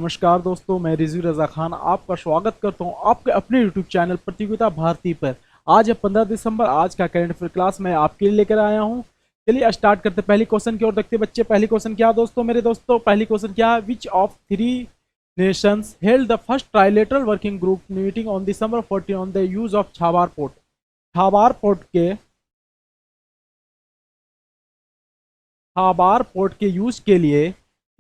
नमस्कार दोस्तों, मैं रिजवी रजा खान आपका स्वागत करता हूं आपके अपने यूट्यूब चैनल प्रतियोगिता भारती पर। आज है 15 दिसंबर। आज का करंट अफेयर क्लास मैं आपके लिए लेकर आया हूं। चलिए स्टार्ट करते हैं। पहली क्वेश्चन की ओर देखते हैं बच्चे। पहली क्वेश्चन क्या दोस्तों, मेरे दोस्तों, पहली क्वेश्चन क्या है? Which of three nations held the first trilateral working group meeting on December 14 on the use of Chabahar port. Chabahar port के छाबार पोर्ट के यूज के लिए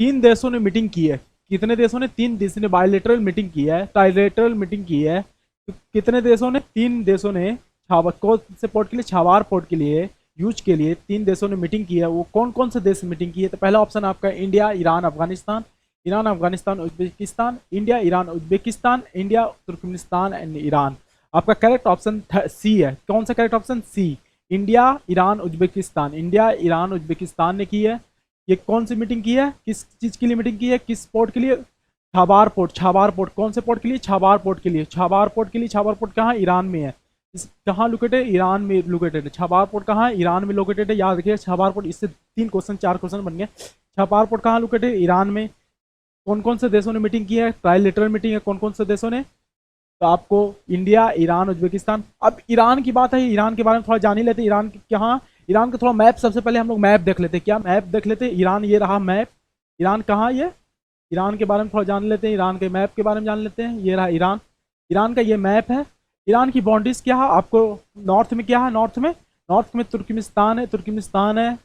तीन देशों ने मीटिंग की है। कितने देशों ने? तीन देशों ने बायलेटरल मीटिंग की है, ट्राइलेटरल मीटिंग की है। तो कितने देशों ने? तीन देशों ने छाबर कौन से पोर्ट के लिए? छाबार पोर्ट के लिए यूज के लिए तीन देशों ने मीटिंग की है। वो कौन कौन से देश मीटिंग की है? तो पहला ऑप्शन आपका India, Iran, Afghanistan. Iran, Afghanistan, Uzbekistan. India, Iran, Uzbekistan. India, Turkmenistan and Iran. आपका करेक्ट ऑप्शन सी है। कौन सा correct option? C. India, Iran, Uzbekistan. India, Iran, Uzbekistan ने की है। ये कौन सी मीटिंग की है? किस चीज के लिए मीटिंग की है? किस पोर्ट के लिए? Chabahar port. छाबार पोर्ट कौन से पोर्ट के लिए? छाबार पोर्ट के लिए। छाबार पोर्ट के लिए। छाबार पोर्ट कहाँ? ईरान में है। कहाँ लोकेटेड? ईरान में लोकेटेड है। छाबार पोर्ट कहाँ? ईरान में लोकेटेड है। याद रखिए छाबार पोर्ट। इससे तीन क्वेश्चन, चार क्वेश्चन बन गए। छाबार पोर्ट कहाँ लोकेटेड? ईरान में। कौन कौन से देशों ने मीटिंग की है? ट्राइलेटरल मीटिंग है। कौन कौन से देशों ने? तो आपको इंडिया, ईरान, उज्बेकिस्तान। अब ईरान की बात है, ईरान के बारे में थोड़ा जान ही लेते हैं। ईरान कहाँ? ईरान का थोड़ा मैप, सबसे पहले हम लोग मैप देख लेते हैं। क्या मैप देख लेते हैं? ईरान, ये रहा मैप। ईरान कहाँ? ये ईरान के बारे में थोड़ा जान लेते हैं। ईरान के मैप के बारे में जान लेते हैं। ये रहा ईरान। ईरान का ये मैप है। ईरान की बाउंड्रीज क्या है? आपको नॉर्थ में क्या है? नॉर्थ में तुर्कमेनिस्तान है। तुर्कमेनिस्तान है।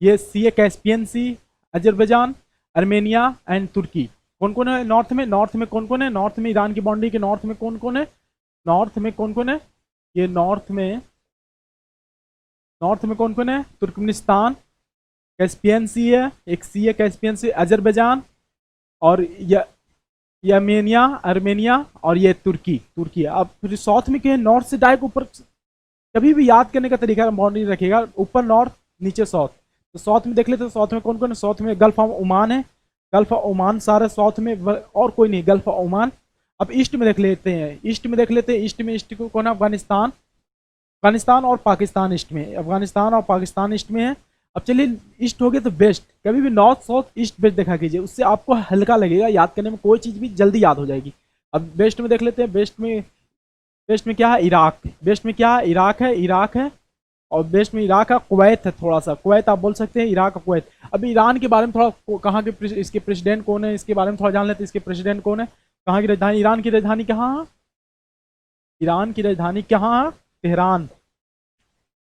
ये सी है, Caspian sea, Azerbaijan, Armenia and Turkey. कौन कौन है नॉर्थ में? नॉर्थ में कौन कौन है? नॉर्थ में ईरान की बाउंड्री के नॉर्थ में कौन कौन है? नॉर्थ में कौन कौन है? ये नॉर्थ में कौन कौन है? तुर्कमेनिस्तान, कैस्पियन सी है, एक सी है कैस्पियन सी, अजरबैजान और ये अर्मेनिया और ये तुर्की है। अब फिर साउथ में क्या है? नॉर्थ से डायरेक्ट ऊपर। कभी भी याद करने का तरीका बाउंड्री रखेगा, ऊपर नॉर्थ, नीचे साउथ। तो साउथ में देख लेते हैं, साउथ में कौन कौन है? साउथ में गल्फ ऑफ ओमान है। गल्फ ऑफ ओमान सारे साउथ में, और कोई नहीं, गल्फ ऑफ ओमान। अब ईस्ट में देख लेते हैं। ईस्ट को कौन है? अफगानिस्तान। अफगानिस्तान और पाकिस्तान ईस्ट में। अफगानिस्तान और पाकिस्तान ईस्ट में है। अब चलिए, ईस्ट हो गया तो वेस्ट। कभी भी नॉर्थ साउथ ईस्ट वेस्ट देखा कीजिए, उससे आपको हल्का लगेगा याद करने में, कोई चीज़ भी जल्दी याद हो जाएगी। अब वेस्ट में देख लेते हैं। वेस्ट में क्या है? इराक। वेस्ट में क्या है? इराक है। और वेस्ट में इराक है, कुवैत है। थोड़ा सा कुवैत आप बोल सकते हैं, इराक और कुवैत। अब ईरान के बारे में थोड़ा, कहाँ के इसके प्रेसिडेंट कौन है, इसके बारे में थोड़ा जान लेते हैं। इसके प्रेसिडेंट कौन है? कहाँ की राजधानी? ईरान की राजधानी कहाँ है? ईरान की राजधानी कहाँ है? तेहरान।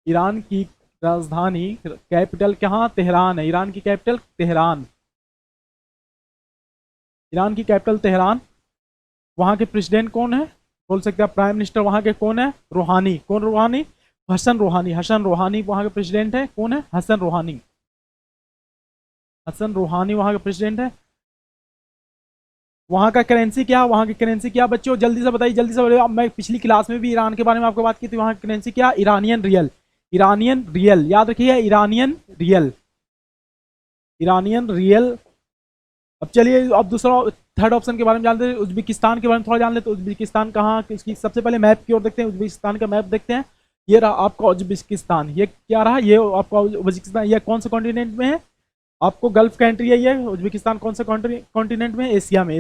ईरान की राजधानी, कैपिटल कहाँ? तेहरान है। ईरान की कैपिटल तेहरान। ईरान की कैपिटल तेहरान। वहाँ के प्रेसिडेंट कौन है? बोल सकते हैं प्राइम मिनिस्टर वहाँ के कौन है? रूहानी। कौन रूहानी? हसन रूहानी वहाँ के प्रेसिडेंट है। कौन है? हसन रूहानी वहाँ के प्रेसिडेंट है। वहाँ का करेंसी क्या? वहाँ की करेंसी क्या बच्चों? जल्दी से बताइए, जल्दी से बताइए। अब मैं पिछली क्लास में भी ईरान के बारे में आपको बात की थी। वहाँ की करेंसी क्या? Iranian real. ईरानियन रियल याद रखिए, ईरानियन रियल। Iranian real. अब चलिए, अब दूसरा, थर्ड ऑप्शन के बारे में जानते हैं। उज्बेकिस्तान के बारे में थोड़ा जान लेते हैं। उज्बेकिस्तान कहाँ? इसकी सबसे पहले मैप की ओर देखते हैं। उज्बेकिस्तान का मैप देखते हैं। ये रहा आपका उज्बेकिस्तान। ये क्या रहा? ये आपका उज्बेकिस्तान। ये कौन से कॉन्टिनेंट में है? आपको गल्फ कंट्री है ये उज्बेकिस्तान। कौन से कॉन्टिनेंट में? एशिया में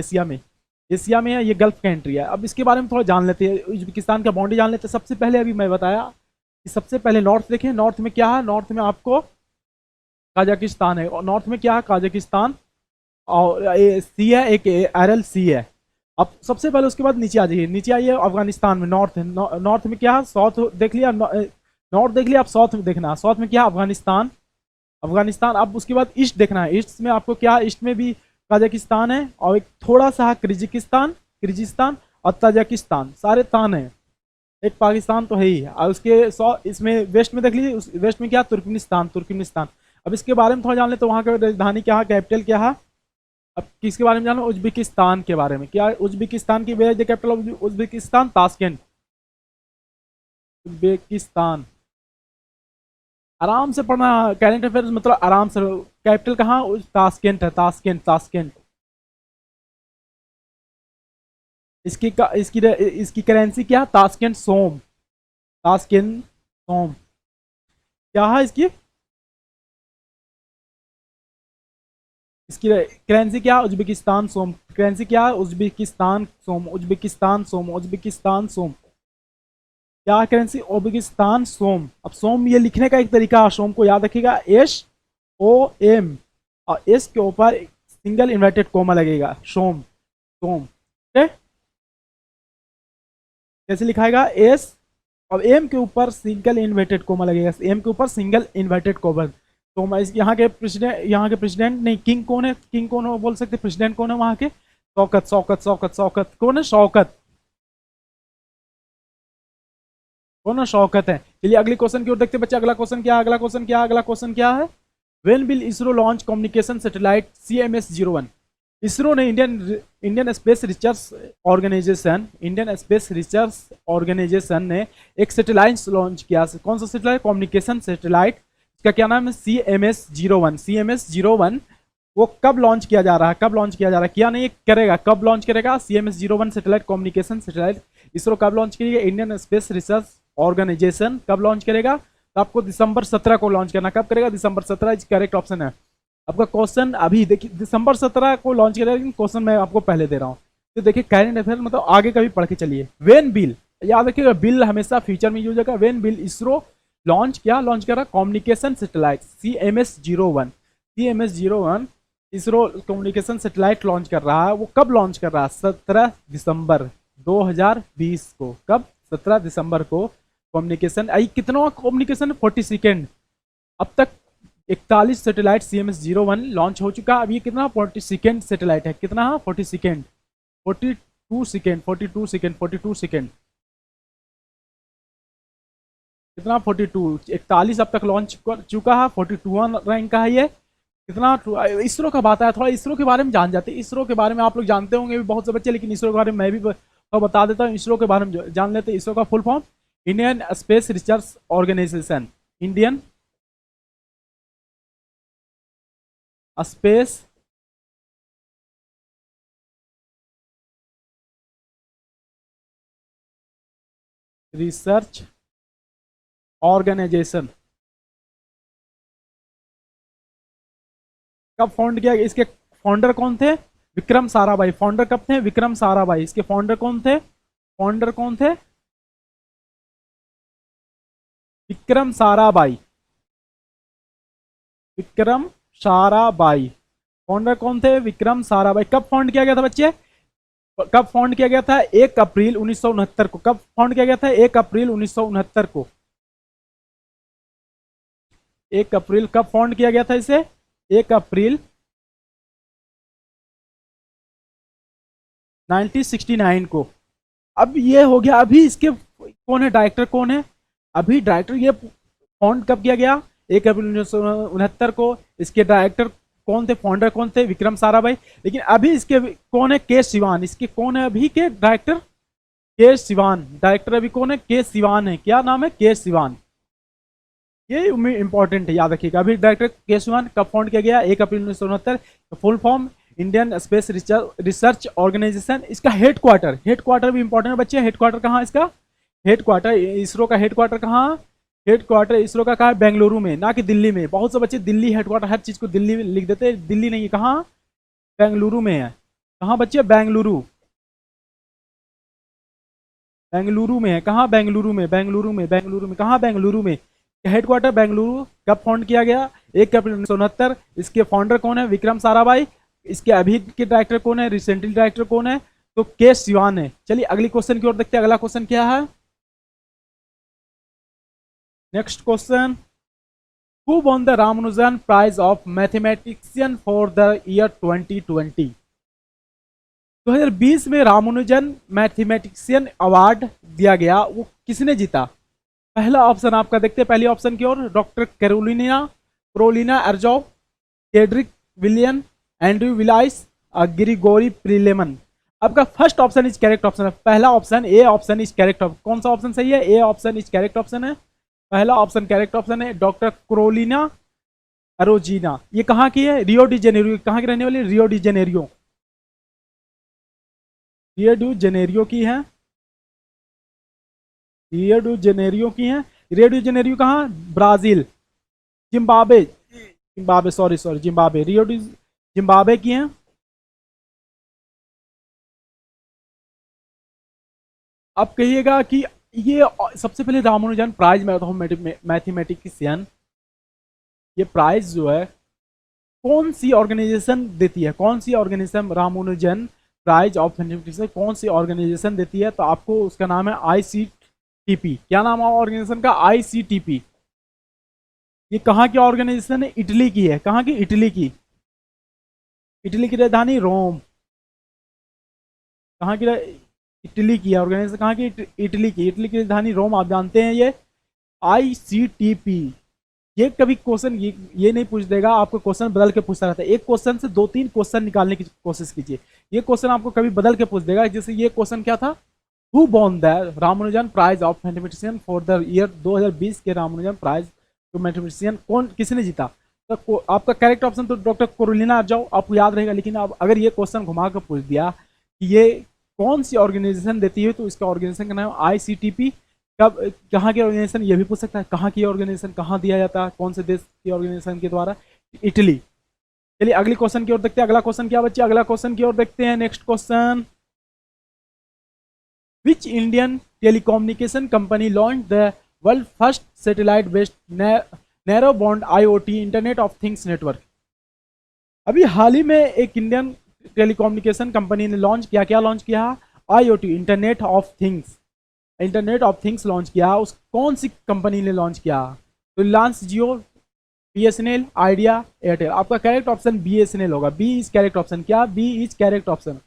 है। ये गल्फ कंट्री है। अब इसके बारे में थोड़ा जान लेते हैं। उज्बेकिस्तान का बाउंड्री जान लेते हैं। सबसे पहले अभी मैं बताया कि सबसे पहले नॉर्थ देखें। नॉर्थ में क्या है? नॉर्थ में आपको काजाकिस्तान है। और नॉर्थ में क्या है? काजाकिस्तान। और सी है, एक एरल सी है। अब सबसे पहले उसके बाद नीचे आ जाइए। नीचे आइए, अफगानिस्तान में नॉर्थ है। नॉर्थ में क्या है? साउथ देख लिया। नॉर्थ देख लिया। अब साउथ में देखना है। साउथ में क्या है? अफगानिस्तान। अब उसके बाद ईस्ट देखना है। ईस्ट में आपको क्या? ईस्ट में भी कजाकिस्तान है और एक थोड़ा सा किर्गिस्तान और तजाकिस्तान। सारे तान है। एक पाकिस्तान तो है ही। और उसके इसमें वेस्ट में देख लीजिए। वेस्ट में क्या? तुर्कमेनिस्तान। अब इसके बारे में थोड़ा जान ले तो वहाँ की राजधानी क्या है? कैपिटल क्या है? अब किसके बारे में जानो? उज्बेकिस्तान के बारे में। क्या उज्बेकिस्तान की? Where is the capital of Uzbekistan? Tashkent. Uzbekistan. आराम से पढ़ना। करेंट अफेयर्स मतलब आराम से। कैपिटल कहाँ? ताशकेंट है। ताशकेंट। इसकी करेंसी क्या? ताशकेंट सोम। क्या है इसकी? इसकी करेंसी क्या, उज्बेकिस्तान सोम। करेंसी क्या, उज्बेकिस्तान सोम, उज्बेकिस्तान सोम, उज्बेकिस्तान सोम। क्या करेंसी, उज्बेकिस्तान सोम। अब सोम ये लिखने का एक तरीका, सोम को याद रखिएगा, एस ओ एम, और एस के ऊपर सिंगल इन्वर्टेड कोमा लगेगा, सोम, सोम। ठीक है, कैसे लिखाएगा, एस, अब एम के ऊपर सिंगल इन्वर्टेड कोमा लगेगा, एम के ऊपर सिंगल इन्वर्टेड कोमा। तो मैं यहाँ के प्रेसिडेंट नहीं, किंग कौन है, किंग कौन है बोल सकते, प्रेसिडेंट कौन है वहां के, शौकत, शौकत, शौकत, शौकत कौन है, शौकत, कौन है, शौकत है। चलिए अगले क्वेश्चन की ओर देखते हैं बच्चे, अगला क्वेश्चन क्या है, अगला क्वेश्चन क्या है, अगला क्वेश्चन क्या है। When will ISRO launch communication satellite CMS-01। ISRO ने Indian space research organisation, Indian space research Organisation ने एक सैटेलाइट लॉन्च किया। कौन सा सैटेलाइट, कम्युनिकेशन सैटेलाइट, इसका क्या नाम है, CMS-01। CMS-01 वो कब लॉन्च किया जा रहा है, कब लॉन्च किया जा रहा है, किया नहीं करेगा, कब लॉन्च करेगा, CMS-01 satellite communication satellite ISRO कब लॉन्च करेगा, इंडियन स्पेस रिसर्च ऑर्गेनाइजेशन कब लॉन्च करेगा, तो आपको दिसंबर 17 को लॉन्च करना, कब करेगा, दिसंबर 17, इज करेक्ट ऑप्शन है आपका। क्वेश्चन अभी देखिए, दिसंबर 17 को लॉन्च करेगा, लेकिन क्वेश्चन मैं आपको पहले दे रहा हूँ। तो देखिए करेंट अफेयर मतलब आगे का भी पढ़ के चलिए। वेन बिल, याद रखिएगा, बिल हमेशा फ्यूचर में यूज होगा। वेन बिल इसरो लॉन्च, क्या लॉन्च कर रहा है, communication satellite CMS-01। CMS-01 ISRO communication satellite launch कर रहा है, वो कब लॉन्च कर रहा है, 17 दिसंबर 2020 को। कब, 17 दिसंबर को कम्युनिकेशन, आई कितना कम्युनिकेशन, 42। अब तक 41 सैटेलाइट CMS-01 लॉन्च हो चुका। अब ये कितना, 42 सैटेलाइट है, कितना, 42 42 सेकेंड, 42 सेकेंड, 42 सेकेंड, कितना, 42, 41 अब तक लॉन्च कर चुका है, 42वां रैंक का है ये। कितना, इसरो का बात है, थोड़ा इसरो के बारे में जान जाते हैं। इसरो के बारे में आप लोग जानते होंगे भी बहुत से बच्चे, लेकिन इसरो के बारे में मैं भी तो बता देता हूँ, इसरो के बारे में जान लेते हैं। इसरो का full form, Indian space research organisation, Indian space research organisation. कब फाउंड किया, इसके फाउंडर कौन थे, विक्रम साराभाई। फाउंडर कब थे, विक्रम साराभाई। इसके फाउंडर कौन थे, फाउंडर कौन थे, विक्रम साराभाई, विक्रम साराभाई। फाउंडर कौन थे, विक्रम साराभाई। कब फाउंड किया गया था बच्चे, कब फाउंड किया गया था, 1 अप्रैल 1969 को। कब फाउंड किया गया था, 1 अप्रैल 1969 को। 1 अप्रैल कब फाउंड किया गया था इसे, 1 अप्रैल 1969 को। अब ये हो गया, अभी इसके कौन है, डायरेक्टर कौन है, अभी डायरेक्टर ये फाउंड कब किया गया, 1 अप्रैल 1969 को। इसके डायरेक्टर कौन थे, फाउंडर कौन थे, विक्रम साराभाई। लेकिन अभी इसके कौन है, के सिवान। इसके कौन है अभी के डायरेक्टर, के सिवान। डायरेक्टर अभी कौन है, के सिवान है। क्या नाम है, के सिवान। ये इंपॉर्टेंट है, याद रखिएगा। अभी डायरेक्टर के सिवान कब फाउंड किया गया, 1 अप्रैल 1969। Full form, Indian space research organisation. इसका हेडक्वार्टर, हेडक्वार्टर भी इंपॉर्टेंट है बच्चे। हेडक्वार्टर कहाँ इसका, हेडक्वार्टर इसरो का हेडक्वार्टर कहाँ, हेडक्वार्टर इसरो का कहाँ है, बेंगलुरु में, ना कि दिल्ली में। बहुत से बच्चे दिल्ली हेडक्वार्टर, हर चीज को दिल्ली में लिख देते हैं, दिल्ली नहीं है, कहाँ, बेंगलुरु में है। कहाँ बच्चे, बेंगलुरु, बेंगलुरु में है। कहाँ, बेंगलुरु में, बेंगलुरु में, बेंगलुरु में, कहाँ, बेंगलुरु में। हेडक्वार्टर बेंगलुरु। कब फाउंड किया गया, 1 अप्रैल 1969। इसके फाउंडर कौन है, विक्रम साराभाई। इसके अभी के डायरेक्टर कौन है, रिसेंटली डायरेक्टर कौन है, तो के सिवान है। चलिए अगली क्वेश्चन की ओर देखते हैं, अगला क्वेश्चन क्या है। Next question, who won the Ramanujan Prize of Mathematician for the year 2020। 2020 में रामानुजन मैथमेटिशियन अवार्ड दिया गया, वो किसने जीता। पहला ऑप्शन आपका देखते हैं, पहली ऑप्शन की ओर, डॉक्टर कैरोलिना क्रोलिना एर्जोव, केड्रिक विलियन, एंड्रयू विलाइस, ग्रिगोरी प्रिलेमन। आपका first option is correct option है, पहला option, A option is correct option. कौन सा ऑप्शन सही है, A option is correct option है, पहला ऑप्शन करेक्ट ऑप्शन है। डॉक्टर क्रोलिना अरोजीना, ये कहाँ की है, रियो डी जेनेरियो। कहाँ की रहने वाली, Rio de Janeiro, Rio de Janeiro की है, रियो डी जेनेरियो की है। रियो डी जेनेरियो कहाँ, Brazil, Zimbabwe, Zimbabwe, sorry sorry, Zimbabwe. Rio de Zimbabwe की हैं। अब कहिएगा कि ये सबसे पहले रामानुजन प्राइज मैथमेटिशियन, ये प्राइज जो है कौन सी ऑर्गेनाइजेशन देती है, कौन सी organisation Ramanujan prize of mathematics कौन सी ऑर्गेनाइजेशन देती है, तो आपको उसका नाम है आईसीटीपी। क्या नाम है ऑर्गेनाइजेशन का? आईसीटीपी। ये कहाँ की ऑर्गेनाइजेशन है? इटली की है। कहाँ की? इटली की। इटली की राजधानी रोम। कहाँ की? इटली की है ऑर्गेनाइजेशन। कहाँ की? इटली की। इटली की राजधानी रोम। आप जानते हैं ये आईसीटीपी। ये कभी क्वेश्चन ये नहीं पूछ देगा आपको, क्वेश्चन बदल के पूछता रहता है। एक क्वेश्चन से दो तीन क्वेश्चन निकालने की कोशिश कीजिए। ये क्वेश्चन आपको कभी बदल के पूछ देगा। जैसे ये क्वेश्चन क्या था, who won the Ramanujan prize of mathematician for the year 2020 के रामानुजन प्राइज टू मैथमेटिशियन कौन किसने जीता? तो आपका करेक्ट ऑप्शन तो डॉक्टर कोरोलिना जाओ, आपको याद रहेगा। लेकिन अब अगर ये क्वेश्चन घुमा कर पूछ दिया कि ये कौन सी ऑर्गेनाइजेशन देती है, तो इसका ऑर्गेनाइजेशन का नाम आईसीटीपी। कब, कहाँ की ऑर्गेनाइजेशन, ये भी पूछ सकता है। कहाँ की ऑर्गेनाइजेशन, कहाँ दिया जाता है, कौन से देश की ऑर्गेनाइजेशन के द्वारा? इटली। चलिए अगले क्वेश्चन की ओर देखते हैं। अगला क्वेश्चन क्या बच्चे? अगला क्वेश्चन की ओर देखते हैं। Next question, which Indian telecommunication company launch the world first satellite based narrow bond IOT internet of things network? अभी हाल ही में एक इंडियन टेलीकम्युनिकेशन कंपनी ने लॉन्च किया, क्या लॉन्च किया? IOT, internet of things. Internet of things launch किया। उस कौन सी कंपनी ने लॉन्च किया? तो Reliance Jio, BSNL, Idea, Airtel. आपका करेक्ट ऑप्शन बीएसएनएल होगा। B is correct option. क्या? B is correct option.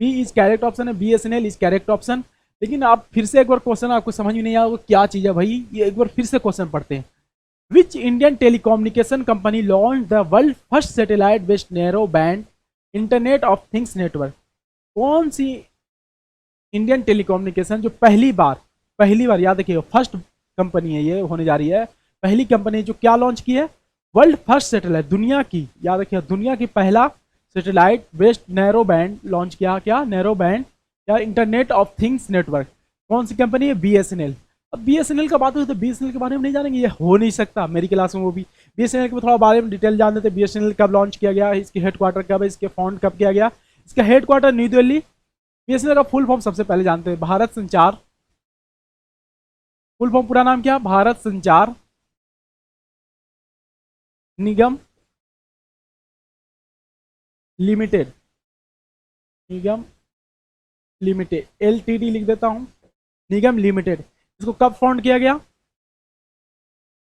B is correct option है। BSNL is correct option. लेकिन आप फिर से एक बार क्वेश्चन आपको समझ में नहीं आया क्या चीज है भाई, ये एक बार फिर से क्वेश्चन पढ़ते हैं। विच Indian telecommunication company launch the world first satellite based narrow band internet of things network? कौन सी इंडियन टेलीकम्युनिकेशन जो पहली बार याद रखिएगा, फर्स्ट कंपनी है ये होने जा रही है, पहली कंपनी जो क्या लॉन्च की है? वर्ल्ड फर्स्ट सैटेलाइट, दुनिया की, याद रखिएगा, दुनिया की पहला satellite based narrow band launch किया। क्या? नैरो बैंड या इंटरनेट ऑफ थिंग्स नेटवर्क। कौन सी कंपनी है? बीएसएनएल। अब बीएसएनएल का बात हो तो बीएसएनएल के बारे में नहीं जानेंगे, ये हो नहीं सकता मेरी क्लास में। वो भी बीएसएनएल के थोड़ा बारे में डिटेल जान लेते। बीएसएनएल कब लॉन्च किया गया, इसके हेडक्वार्टर कब है, इसके फाउंड कब किया गया? इसका हेडक्वार्टर न्यू दिल्ली। बीएसएनएल का फुल फॉर्म सबसे पहले जानते हैं, भारत संचार। फुल फॉर्म पूरा नाम क्या? भारत संचार निगम लिमिटेड। निगम लिमिटेड, एलटीडी लिख देता हूं, निगम लिमिटेड। इसको कब फाउंड किया गया?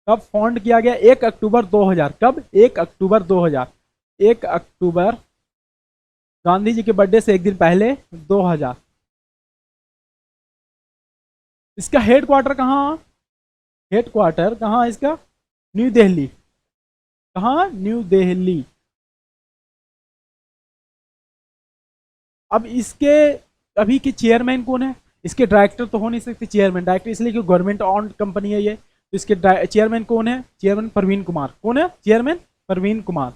कब फाउंड किया गया? 1 अक्टूबर 2000। कब? 1 अक्टूबर 2000। 1 अक्टूबर, गांधी जी के बर्थडे से एक दिन पहले, 2000। इसका हेडक्वार्टर कहाँ? हेडक्वार्टर कहाँ इसका? न्यू दिल्ली। कहाँ? न्यू दिल्ली। अब इसके अभी के चेयरमैन कौन है? इसके डायरेक्टर तो हो नहीं सकते चेयरमैन, डायरेक्टर इसलिए कि गवर्नमेंट ऑन कंपनी है ये। तो इसके चेयरमैन कौन है? चेयरमैन परवीन कुमार। कौन है चेयरमैन? परवीन कुमार।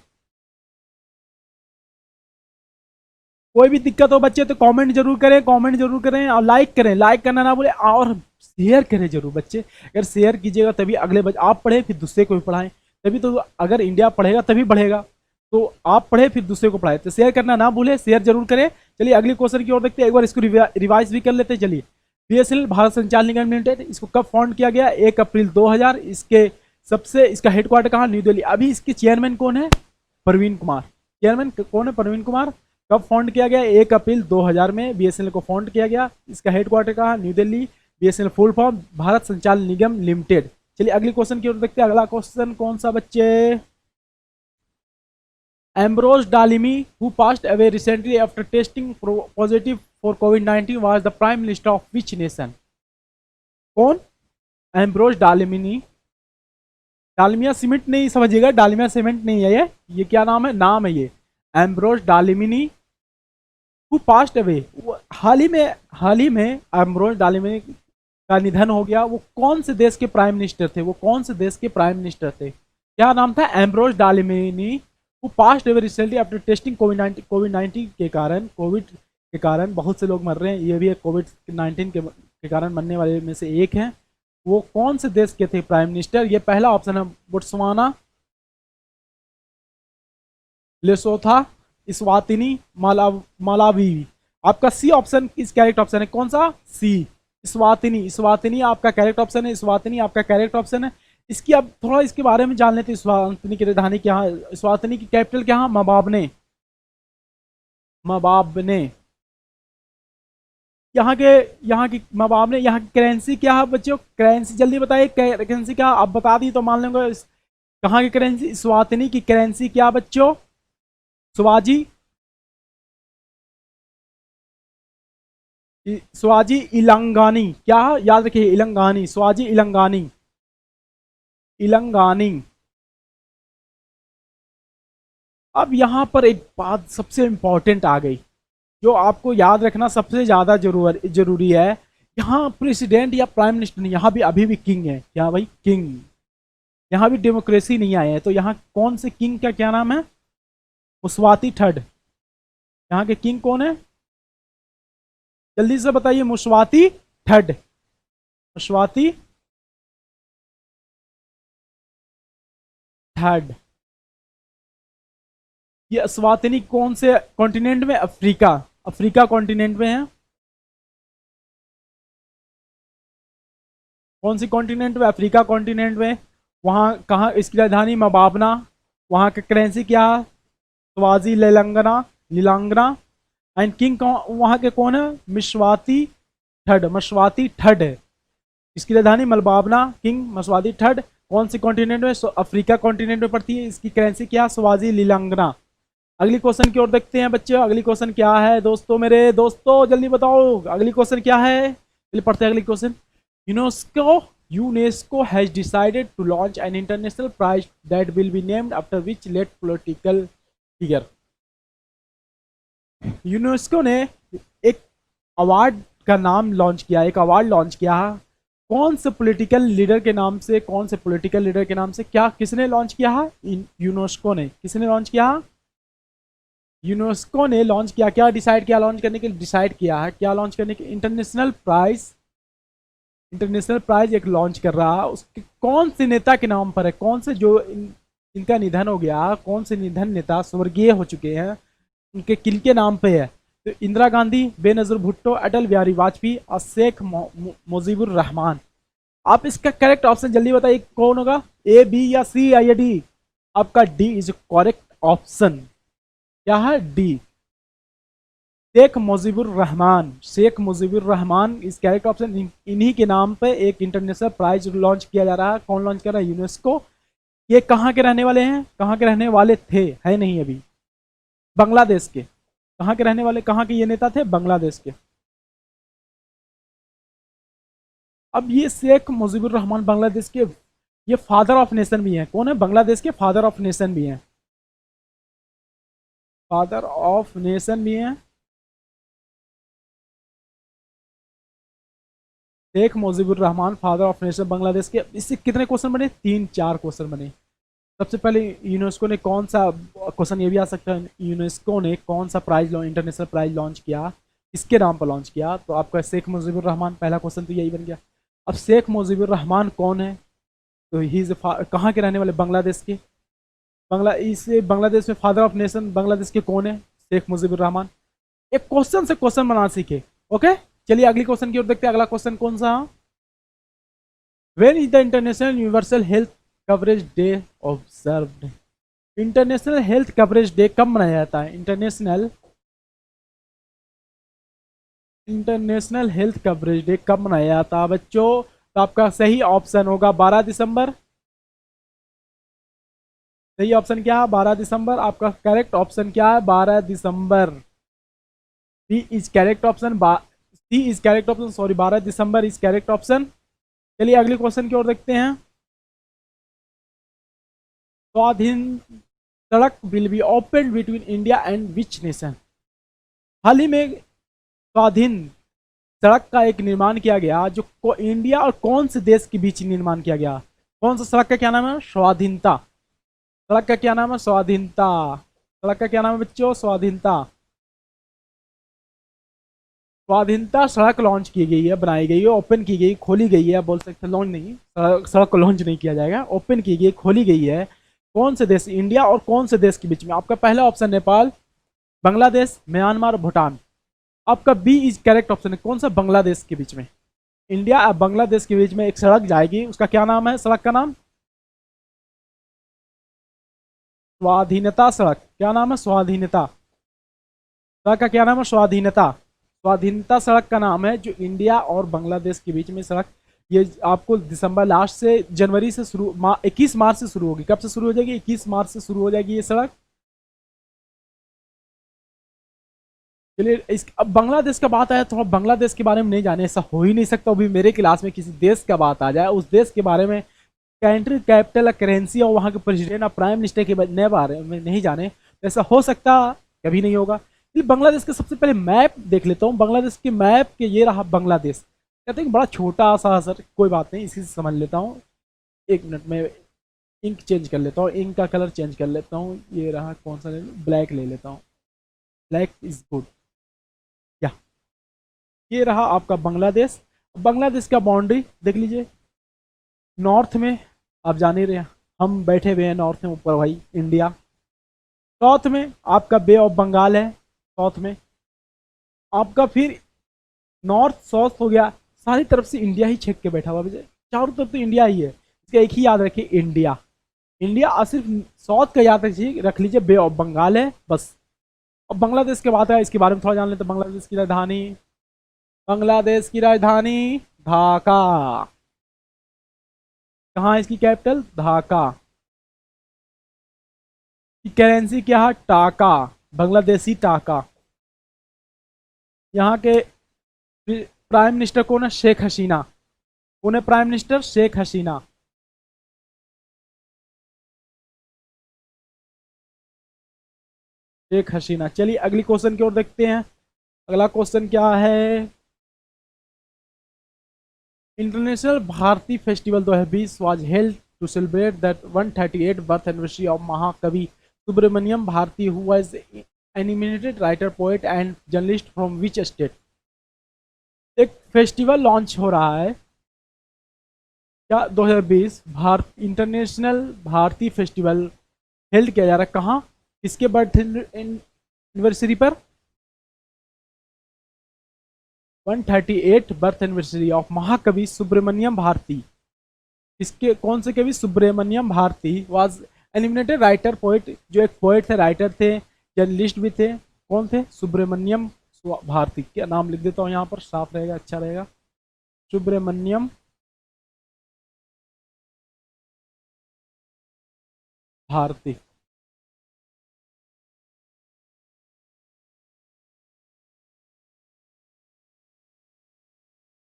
कोई भी दिक्कत हो बच्चे तो कमेंट जरूर करें, कमेंट जरूर करें और लाइक करें, लाइक करना ना भूलें, और शेयर करें जरूर बच्चे। अगर शेयर कीजिएगा तभी अगले बच्चे, आप पढ़े फिर दूसरे को भी पढ़ाएं, तभी तो, अगर इंडिया पढ़ेगा तभी बढ़ेगा। तो आप पढ़े फिर दूसरे को पढ़ाए, तो शेयर करना ना भूलें, शेयर जरूर करें। चलिए अगले क्वेश्चन की ओर देखते हैं, एक बार इसको रिवाइज भी कर लेते हैं। चलिए, बीएसएनएल भारत संचार निगम लिमिटेड, इसको कब फाउंड किया गया? 1 अप्रैल 2000। इसके इसका हेडक्वार्टर कहाँ? न्यू दिल्ली। अभी इसके चेयरमैन कौन है? परवीन कुमार। चेयरमैन कौन है? परवीन कुमार। कब फाउंड किया गया? 1 अप्रैल 2000 में बीएसएनएल को फाउंड किया गया। इसका हेडक्वार्टर कहाँ? New Delhi. BSNL full form Bharat संचार निगम लिमिटेड। चलिए अगले क्वेश्चन की ओर देखते हैं। अगला क्वेश्चन कौन सा बच्चे? Ambrose Dlamini, who passed away recently after testing positive for COVID-19, was the prime minister of which nation? कौन? एम्ब्रोज डालिमिनी। डालमिया सीमेंट नहीं समझिएगा, डालमिया सीमेंट नहीं है ये क्या नाम है? नाम है ये Ambrose Dlamini. Who passed away, हाल ही में एम्ब्रोज डालिमिनी का निधन हो गया। वो कौन से देश के प्राइम मिनिस्टर थे? वो कौन से देश के प्राइम मिनिस्टर थे? क्या नाम था? Ambrose Dlamini. Who passed away recently after testing कोविड-19 के कारण बहुत से लोग मर रहे हैं, ये भी कोविड-19 के कारण मरने वाले में से एक हैं। वो कौन से देश के थे प्राइम मिनिस्टर? ये पहला ऑप्शन है बोट्सवाना, लेसोथा, इस्वातिनी, मालावी। आपका सी ऑप्शन इस करेक्ट ऑप्शन है। कौन सा? सी, इस्वातिनी। इस्वातिनी आपका करेक्ट ऑप्शन है। इस्वातिनी आपका करेक्ट ऑप्शन है। इसकी अब थोड़ा इसके बारे में जान लेते हैं। इस्वातिनी की राजधानी क्या है? इस्वातिनी की कैपिटल क्या है? मबाबने। मबाबने। यहाँ के यहाँ की मबाबने। यहाँ की करेंसी क्या है बच्चों? करेंसी जल्दी बताइए, करेंसी क्या? आप बता दी तो मान लेंगे। कहाँ की करेंसी? स्वातिनी की करेंसी क्या बच्चों? स्वाजी, स्वाजी इलंगानी। क्या? याद रखिए, इलंगानी, स्वाजी इलंगानी, इलंगानी। अब यहां पर एक बात सबसे इंपॉर्टेंट आ गई, जो आपको याद रखना सबसे ज्यादा जरूरी है। यहाँ प्रेसिडेंट या प्राइम मिनिस्टर नहीं, यहाँ भी अभी भी किंग है। क्या भाई? किंग। यहाँ भी डेमोक्रेसी नहीं आया है। तो यहाँ कौन से किंग का क्या नाम है? मुस्वाती थर्ड। यहाँ के किंग कौन है? जल्दी से बताइए। मुस्वाती थर्ड। मुस्वाती थर्ड। ये अस्वातिनी कौन से कॉन्टिनेंट में? अफ्रीका। अफ्रीका कॉन्टिनेंट में है। कौन सी कॉन्टिनेंट में? अफ्रीका कॉन्टिनेंट में। वहाँ कहाँ? इसकी राजधानी मबाबना। वहाँ का करेंसी क्या है? स्वाजी लेलंगना, नीलांगना। एंड किंग वहाँ के कौन है? मिशवाती थर्ड। मशवाती थर्ड है। इसकी राजधानी मलबाबना। King Mswati third. कौन सी कॉन्टिनेंट में? अफ्रीका कॉन्टिनेंट में पड़ती है। इसकी करेंसी क्या? स्वाजी लीलांगना। अगली क्वेश्चन की ओर देखते हैं बच्चे। अगली क्वेश्चन क्या है दोस्तों? मेरे दोस्तों जल्दी बताओ, अगली क्वेश्चन क्या है? चलिए पढ़ते हैं अगली question. UNESCO UNESCO has decided to launch an international prize that will be named after which late political figure? UNESCO ने एक अवार्ड का नाम लॉन्च किया, एक अवार्ड लॉन्च किया। कौन से पॉलिटिकल लीडर के नाम से? कौन से पॉलिटिकल लीडर के नाम से? क्या किसने लॉन्च किया है? यूनेस्को ने। किसने लॉन्च किया? यूनेस्को ने लॉन्च किया। क्या डिसाइड किया लॉन्च करने के लिए? डिसाइड किया है क्या लॉन्च करने के? International prize. इंटरनेशनल प्राइज एक लॉन्च कर रहा है। उसके कौन से नेता के नाम पर है? कौन से जो इनका निधन हो गया, कौन से निधन नेता स्वर्गीय हो चुके हैं, उनके किनके नाम पे है? तो इंदिरा गांधी, बेनजीर भुट्टो, अटल बिहारी वाजपेयी और शेख मुजीबुर रहमान। आप इसका करेक्ट ऑप्शन जल्दी बताइए, कौन होगा? ए, बी या सी या डी? आपका डी इज करेक्ट ऑप्शन। क्या है? डी, शेख मुजीबुर रहमान। शेख मुजीबुर रहमान इस करेक्ट ऑप्शन। इन्हीं के नाम पे एक इंटरनेशनल प्राइज लॉन्च किया जा रहा है। कौन लॉन्च कर रहा है? यूनेस्को। ये कहाँ के रहने वाले हैं? कहाँ के रहने वाले थे, है नहीं अभी? बांग्लादेश के। कहाँ के रहने वाले, कहाँ के ये नेता थे? बांग्लादेश के। अब ये शेख मुजीबुर रहमान बांग्लादेश के, ये फादर ऑफ नेशन भी हैं। कौन है? बांग्लादेश के फादर ऑफ नेशन भी हैं। फादर ऑफ नेशन भी हैं Sheikh Mujibur Rahman, father of nation Bangladesh के। इससे कितने क्वेश्चन बने? 3-4 क्वेश्चन बने। सबसे पहले यूनेस्को ने कौन सा, क्वेश्चन ये भी आ सकता है, यूनेस्को ने कौन सा प्राइज इंटरनेशनल प्राइज लॉन्च किया, किसके नाम पर लॉन्च किया? तो आपका शेख मुजीबुर रहमान, पहला क्वेश्चन तो यही बन गया। अब शेख मुजीबुर रहमान कौन है? तो ही इज कहाँ के रहने वाले? बांग्लादेश के। बांग्लादेश में फादर ऑफ नेशन बांग्लादेश के कौन है? शेख मुजीबुर रहमान। एक क्वेश्चन से क्वेश्चन बना सीखे। ओके, चलिए अगली क्वेश्चन की ओर देखते हैं। अगला क्वेश्चन कौन सा? When is the international universal health coverage day observed? International health coverage day कब मनाया जाता है? इंटरनेशनल हेल्थ कवरेज डे कब मनाया जाता है बच्चों? तो आपका सही ऑप्शन होगा 12 दिसंबर। सही ऑप्शन क्या है? 12 दिसंबर। आपका करेक्ट ऑप्शन क्या है? 12 December. C is correct option. C is correct option, sorry, 12 December is correct option. चलिए अगले क्वेश्चन की ओर देखते हैं। Swadhin Sarak will be open between India and which nation? हाल ही में स्वाधीन सड़क का एक निर्माण किया गया, जो इंडिया और कौन से देश के बीच निर्माण किया गया? कौन सा सड़क का क्या नाम है? स्वाधीनता। सड़क का क्या नाम है? स्वाधीनता। सड़क का क्या नाम है बच्चों? स्वाधीनता। स्वाधीनता सड़क लॉन्च की गई है, बनाई गई है, ओपन की गई, खोली गई है। बोल सकते हैं लॉन्च नहीं, सड़क को लॉन्च नहीं किया जाएगा, ओपन की गई, खोली गई है। कौन से देश, इंडिया और कौन से देश के बीच में? आपका पहला ऑप्शन नेपाल, बांग्लादेश, म्यांमार, भूटान। आपका बी इज करेक्ट ऑप्शन है। कौन सा? बांग्लादेश के बीच में। इंडिया और बांग्लादेश के बीच में एक सड़क जाएगी, उसका क्या नाम है? सड़क का नाम स्वाधीनता सड़क। क्या नाम है? स्वाधीनता सड़क का क्या नाम है? स्वाधीनता। स्वाधीनता सड़क का नाम है, जो इंडिया और बांग्लादेश के बीच में सड़क। ये आपको दिसंबर लास्ट से जनवरी से शुरू 21 मार्च से शुरू होगी। कब से शुरू हो जाएगी? 21 मार्च से शुरू हो जाएगी ये सड़क। चलिए इस अब बांग्लादेश का बात आया, थोड़ा बांग्लादेश के बारे में नहीं जाने, ऐसा हो ही नहीं सकता। अभी मेरे क्लास में किसी देश का बात आ जाए, उस देश के बारे में कंट्री, कैपिटल, करेंसी और वहाँ के प्रेसिडेंट और प्राइम मिनिस्टर के नए बारे में नहीं जाने, तो ऐसा हो सकता कभी नहीं होगा। बांग्लादेश का सबसे पहले मैप देख लेता हूँ। बांग्लादेश के मैप के ये रहा बांग्लादेश। कहते हैं बड़ा छोटा सा सर, कोई बात नहीं, इसी से समझ लेता हूँ। एक मिनट में इंक चेंज कर लेता हूँ, इंक का कलर चेंज कर लेता हूँ। ये रहा, कौन सा ले लूँ? ब्लैक ले लेता हूँ, ब्लैक इज गुड। क्या ये रहा आपका बांग्लादेश। बांग्लादेश का बाउंड्री देख लीजिए। नॉर्थ में आप जान ही रहे हैं, हम बैठे हुए हैं नॉर्थ में ऊपर भाई, इंडिया। साउथ में आपका बे ऑफ बंगाल है, साउथ में आपका फिर नॉर्थ साउथ हो गया, सारी तरफ से इंडिया ही छेक के बैठा हुआ है। चारों तरफ तो इंडिया ही है। इसका एक ही याद रखिए, इंडिया। इंडिया और सिर्फ साउथ का याद रख लीजिए, बे ऑफ बंगाल है बस। अब बांग्लादेश के बात है, इसके बारे में थोड़ा जान लेते हैं। बांग्लादेश की राजधानी, बांग्लादेश की राजधानी ढाका। कहाँ है इसकी कैपिटल? ढाका। करेंसी क्या है? टाका, बांग्लादेशी टाका। यहाँ के प्राइम मिनिस्टर कौन है? शेख हसीना। कौन है प्राइम मिनिस्टर? शेख हसीना। शेख हसीना। चलिए अगली क्वेश्चन की ओर देखते हैं। अगला क्वेश्चन क्या है? International Bharati festival 2020 was held to celebrate that 138 birth anniversary of Mahakavi Subramania Bharati, who was animated writer, poet and journalist from which state? एक फेस्टिवल लॉन्च हो रहा है क्या? 2020 इंटरनेशनल भारती फेस्टिवल हेल्ड किया जा रहा है। कहाँ? किसके बर्थ एनिवर्सरी पर? 138 birth anniversary of Mahakavi Subramania Bharti. इसके कौन से कवि? Subramaniam Bharati was animated writer, poet, जो एक पोएट थे, राइटर थे, जर्नलिस्ट भी थे। कौन थे? सुब्रमण्यम भारती। क्या नाम लिख देता हूँ यहाँ पर, साफ रहेगा, अच्छा रहेगा। सुब्रमण्यम भारती।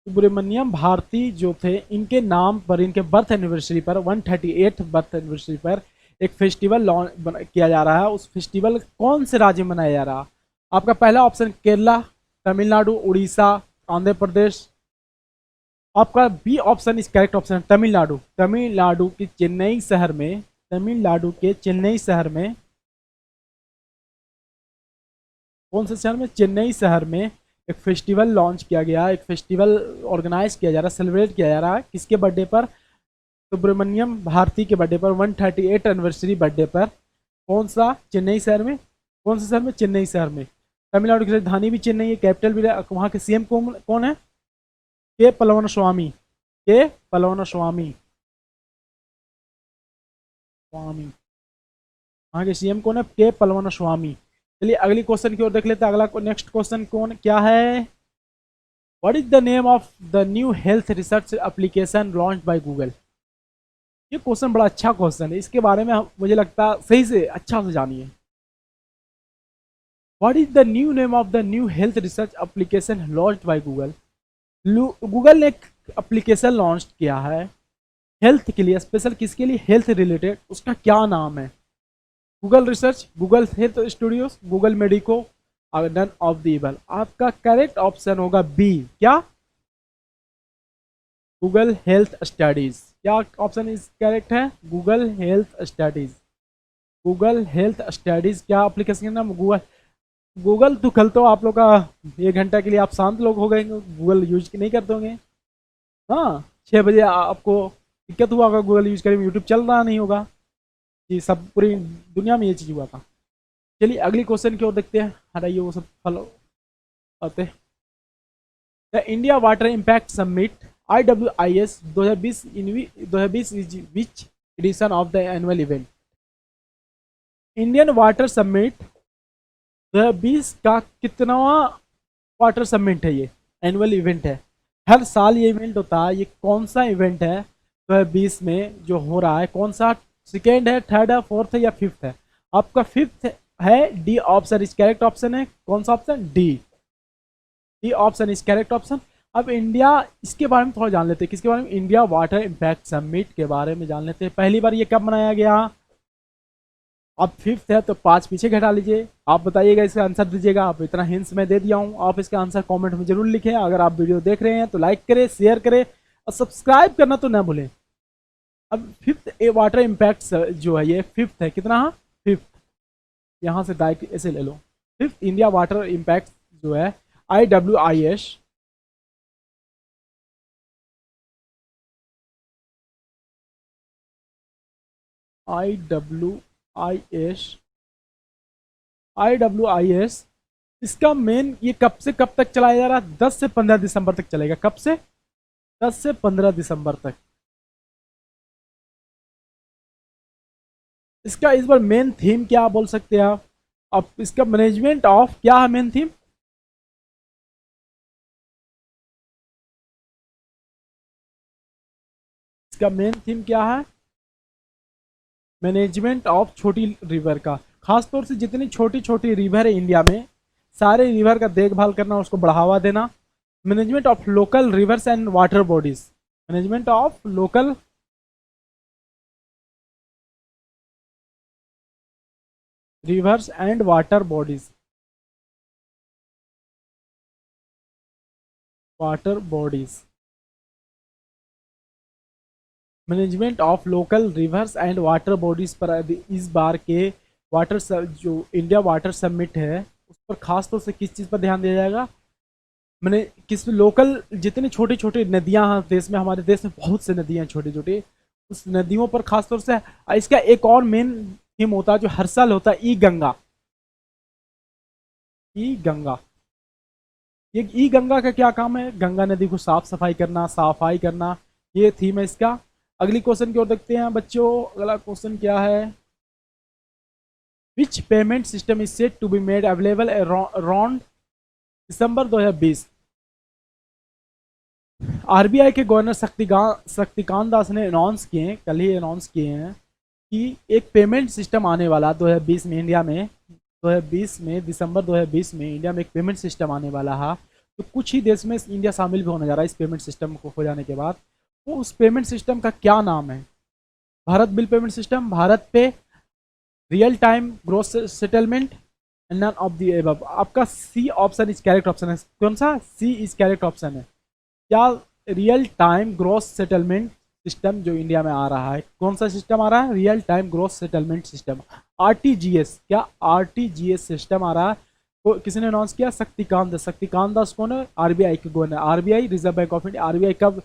सुब्रमण्यम भारती जो थे, इनके नाम पर, इनके बर्थ एनिवर्सरी पर, 138 बर्थ एनिवर्सरी पर एक फेस्टिवल लॉन्च किया जा रहा है। उस फेस्टिवल कौन से राज्य में मनाया जा रहा है? आपका पहला ऑप्शन केरला, तमिलनाडु, उड़ीसा, आंध्र प्रदेश। आपका B option is correct option है, तमिलनाडु। तमिलनाडु के चेन्नई शहर में, तमिलनाडु के चेन्नई शहर में, कौन से शहर में? चेन्नई शहर में एक फेस्टिवल लॉन्च किया गया, एक फेस्टिवल ऑर्गेनाइज किया जा रहा है, सेलिब्रेट किया जा रहा है। किसके बर्थडे पर? सुब्रमण्यम भारती के बर्थडे पर, 138 एनिवर्सरी बर्थडे पर। कौन सा? चेन्नई शहर में। कौन से शहर में? चेन्नई शहर में। तमिलनाडु की राजधानी भी चेन्नई है, कैपिटल भी। वहाँ के सीएम कौन है? के पलवनस्वामी। के पलवनस्वामी स्वामी। वहाँ के सीएम कौन है? के पलवनस्वामी। चलिए अगली क्वेश्चन की ओर देख लेते हैं। अगला नेक्स्ट क्वेश्चन कौन क्या है? What is the name of the new health research application launch by Google? ये क्वेश्चन बड़ा अच्छा क्वेश्चन है, इसके बारे में मुझे लगता है सही से अच्छा से जानिए। What is the new name of the new health research application launch by Google? Google ने एक एप्लीकेशन लॉन्च किया है हेल्थ के लिए, स्पेशल किसके लिए? Health related. उसका क्या नाम है? Google research, Google health studios, Google medico, none of the above. आपका करेक्ट ऑप्शन होगा बी। क्या? Google health studies. क्या ऑप्शन इज करेक्ट है? Google health studies. Google health studies क्या एप्लीकेशन का नाम? गूगल। गूगल तो कल तो आप लोग का 1 घंटा के लिए आप शांत लोग हो गए, गूगल यूज नहीं करते होंगे। हाँ, 6 बजे आपको दिक्कत हुआ होगा गूगल यूज करें, यूट्यूब चल रहा नहीं होगा। ये सब पूरी दुनिया में ये चीज़ हुआ था। चलिए अगली क्वेश्चन की ओर देखते हैं, हटाइए वो सब फॉलो आते हैं। The India water impact summit IWIS 2020 in 2020 is which edition of the annual event. Indian water summit 2020 का कितनावा वाटर समिट है, ये एनुअल इवेंट है। हर साल ये इवेंट होता है, ये कौन सा इवेंट है 2020 में जो हो रहा है, कौन सा, सेकेंड है, थर्ड है, फोर्थ है या फिफ्थ है। आपका फिफ्थ है, D option is correct option है। कौन सा option, D, D option is correct option. अब इंडिया, इसके बारे में थोड़ा जान लेते हैं, किसके बारे में, इंडिया वाटर इम्पैक्ट समिट के बारे में जान लेते हैं। पहली बार ये कब मनाया गया, अब फिफ्थ है तो 5 पीछे घटा लीजिए। आप बताइएगा, इसका आंसर दीजिएगा। आप इतना हिंट्स मैं दे दिया हूँ, आप इसका आंसर कमेंट में जरूर लिखें। अगर आप वीडियो देख रहे हैं तो लाइक करें, शेयर करें और सब्सक्राइब करना तो ना भूलें। अब फिफ्थ वाटर इम्पैक्ट जो है ये फिफ्थ है, कितना, फिफ्थ, यहाँ से डायरेक्ट ऐसे ले लो। फिफ्थ इंडिया वाटर इम्पैक्ट जो है IWIS IWIS इसका मेन, ये कब से कब तक चलाया जा रहा है, 10 से 15 दिसंबर तक चलेगा। कब से, 10 से 15 दिसंबर तक। इसका इस बार मेन थीम क्या बोल सकते हैं आप, अब इसका मैनेजमेंट ऑफ क्या है मेन थीम, इसका मेन थीम क्या है, मैनेजमेंट ऑफ छोटी रिवर का। खासतौर से जितनी छोटी छोटी रिवर है इंडिया में, सारे रिवर का देखभाल करना, उसको बढ़ावा देना। Management of local reverse and water bodies, management of local reverse and water bodies, water bodies, management of local reverse and water bodies पर इस बार के वाटर जो इंडिया वाटर समिट है उस पर खास तौर से किस चीज़ पर ध्यान दिया जाएगा, मैंने किस लोकल जितनी छोटी छोटी नदियां हैं देश में, हमारे देश में बहुत से नदियां छोटी छोटी, उस नदियों पर खास तौर से। इसका एक और मेन थीम होता है जो हर साल होता है, ई गंगा, ई गंगा। ये ई गंगा का क्या काम है, गंगा नदी को साफ सफाई करना, सफाई करना, ये थीम है इसका। अगली क्वेश्चन की ओर देखते हैं बच्चों। अगला क्वेश्चन क्या है, which payment system is set to be made available around December 2020। RBI के गवर्नर शक्तिकांत दास ने अनाउंस किए, कल ही अनाउंस किए हैं कि एक पेमेंट सिस्टम आने वाला 2020 में इंडिया में, 2020 में, दिसंबर 2020 में इंडिया में एक पेमेंट सिस्टम आने वाला है। तो कुछ ही देश में इंडिया शामिल भी होने जा रहा है इस पेमेंट सिस्टम को हो जाने के बाद। तो उस पेमेंट सिस्टम का क्या नाम है, Bharat bill payment system, Bharat pay, real time gross settlement, none of the above. आपका C option is correct option है। कौन सा, सी इज करेक्ट ऑप्शन है। क्या, real time gross settlement system जो इंडिया में आ रहा है, कौन सा सिस्टम आ रहा है, real time gross settlement system, RTGS। क्या RTGS सिस्टम आ रहा है, किसने अनाउंस किया, शक्तिकांत दास। शक्तिकांत दास कौन है, आरबीआई के governor. RBI reserve bank of India, RBI कब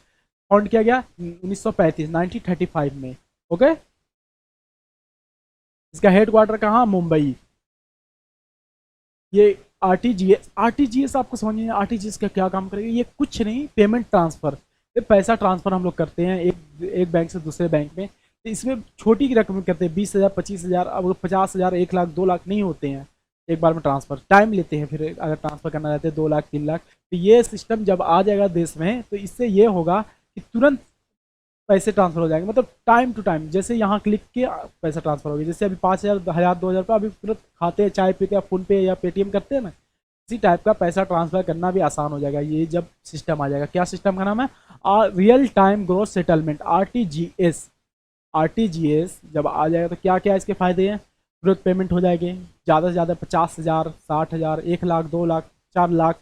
फाउंड किया गया, 1935, 1935 में। ओके, इसका हेडक्वार्टर कहाँ, मुंबई। ये आरटीजीएस आपको समझ में, आरटीजीएस का क्या काम करेगा, ये कुछ नहीं, पेमेंट ट्रांसफर, ये पैसा ट्रांसफर हम लोग करते हैं एक बैंक से दूसरे बैंक में। तो इसमें छोटी की रकम करते हैं, 20,000, 25,000, अब 50,000, 1 लाख, 2 लाख नहीं होते हैं एक बार में ट्रांसफर, टाइम लेते हैं। फिर अगर ट्रांसफर करना रहता है 2 लाख, 3 लाख, तो ये सिस्टम जब आ जाएगा देश में तो इससे ये होगा कि तुरंत पैसे ट्रांसफर हो जाएंगे, मतलब टाइम टू टाइम। जैसे यहाँ क्लिक के पैसा ट्रांसफर हो गया, जैसे अभी 5,000, 1,000, 2,000 रुपये अभी तुरंत खाते हैं, चाय पीते हैं, फ़ोन पे या पेटीएम करते हैं ना, इसी टाइप का पैसा ट्रांसफर करना भी आसान हो जाएगा ये जब सिस्टम आ जाएगा। क्या सिस्टम का नाम है, real time gross settlement, RTGS। RTGS जब आ जाएगा तो क्या क्या इसके फ़ायदे हैं, तुरंत पेमेंट हो जाएगी, ज़्यादा से ज़्यादा 50,000, 60,000, 1 लाख, 2 लाख, 4 लाख,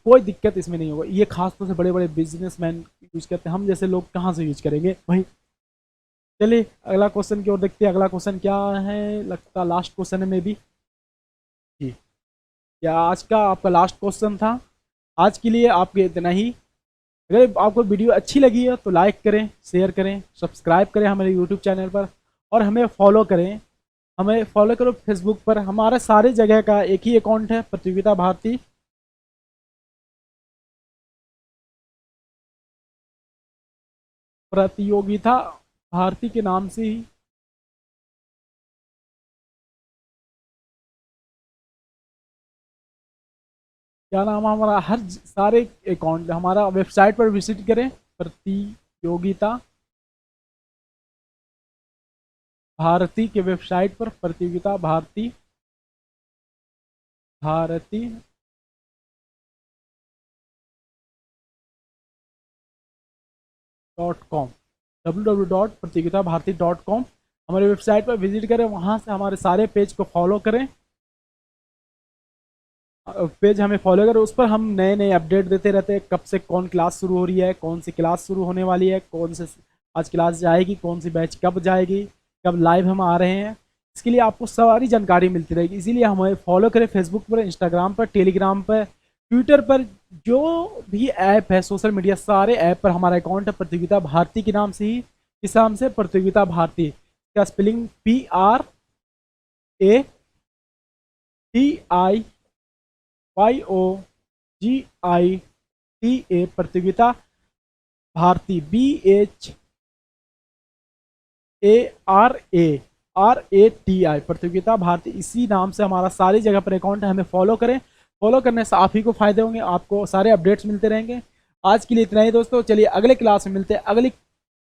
कोई दिक्कत इसमें नहीं होगा। ये खासतौर से बड़े बड़े बिजनेसमैन यूज करते हैं, हम जैसे लोग कहाँ से यूज करेंगे भाई। चलिए अगला क्वेश्चन की ओर देखते हैं। अगला क्वेश्चन क्या है, लगता लास्ट क्वेश्चन है मे बी जी, या आज का आपका लास्ट क्वेश्चन था। आज के लिए आपके इतना ही। अगर आपको वीडियो अच्छी लगी है तो लाइक करें, शेयर करें, सब्सक्राइब करें हमारे यूट्यूब चैनल पर, और हमें फॉलो करें। हमें फॉलो करो फेसबुक पर, हमारा सारे जगह का एक ही अकाउंट है, प्रतियोगिता भारती। प्रतियोगिता भारती के नाम से ही क्या नाम है हमारा, सारे अकाउंट हमारा वेबसाइट पर विजिट करें, प्रतियोगिता भारती के वेबसाइट पर, प्रतियोगिता भारती भारती .com, www.प्रतियोगिताभारती.com, हमारे वेबसाइट पर विजिट करें, वहाँ से हमारे सारे पेज को फॉलो करें। पेज हमें फॉलो करें, उस पर हम नए नए अपडेट देते रहते हैं, कब से कौन क्लास शुरू हो रही है, कौन सी क्लास शुरू होने वाली है, कौन से आज क्लास जाएगी, कौन सी बैच कब जाएगी, कब लाइव हम आ रहे हैं। इसके लिए आपको सारी जानकारी मिलती रहेगी, इसीलिए हमें फॉलो करें फेसबुक पर, इंस्टाग्राम पर, टेलीग्राम पर, ट्विटर पर, जो भी ऐप है सोशल मीडिया, सारे ऐप पर हमारा अकाउंट है प्रतियोगिता भारती के नाम से ही। इस नाम से प्रतियोगिता भारती का स्पेलिंग PRATIYOGITA, प्रतियोगिता भारती, BHARATI, प्रतियोगिता भारती। इसी नाम से हमारा सारी जगह पर अकाउंट है, हमें फॉलो करें। फॉलो करने से आप ही को फायदे होंगे, आपको सारे अपडेट्स मिलते रहेंगे। आज के लिए इतना ही दोस्तों, चलिए अगले क्लास में मिलते हैं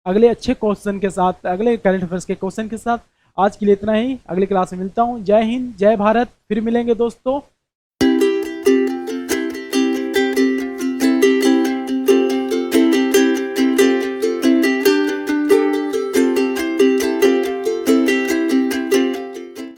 अगले अच्छे क्वेश्चन के साथ, अगले करंट अफेयर्स के क्वेश्चन के साथ। आज के लिए इतना ही, अगली क्लास में मिलता हूँ। जय हिंद, जय भारत, फिर मिलेंगे दोस्तों।